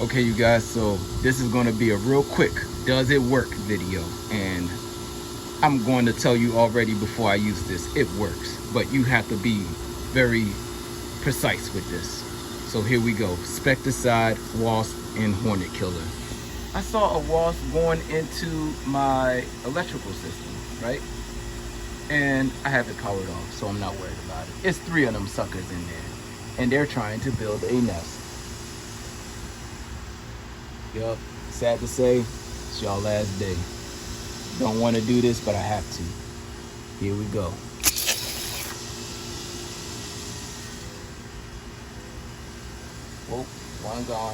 Okay, you guys, so this is going to be a real quick does it work video, and I'm going to tell you already before I use this, it works, but you have to be very precise with this. So here we go. Spectracide, Wasp, and Hornet killer. I saw a wasp going into my electrical system, right? And I have it powered off, so I'm not worried about it. It's 3 of them suckers in there, and they're trying to build a nest. Yup, sad to say, it's y'all last day. Don't want to do this, but I have to. Here we go. Oh, one gone.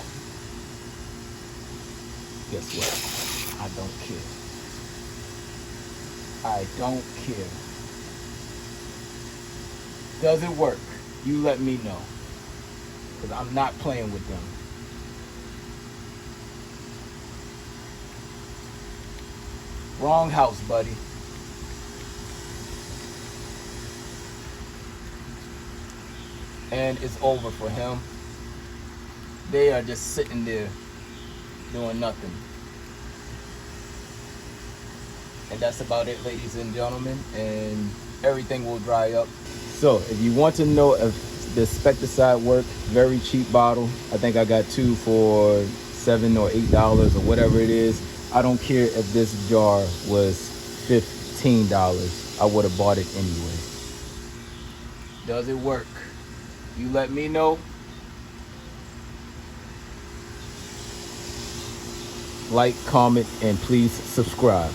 Guess what? I don't care. I don't care. Does it work? You let me know. Because I'm not playing with them. Wrong house, buddy. And it's over for him. They are just sitting there doing nothing. And that's about it, ladies and gentlemen, and everything will dry up. So if you want to know if the Spectracide works, very cheap bottle. I think I got 2 for $7 or $8 or whatever it is. I don't care if this jar was $15. I would have bought it anyway. Does it work? You let me know. Like, comment, and please subscribe.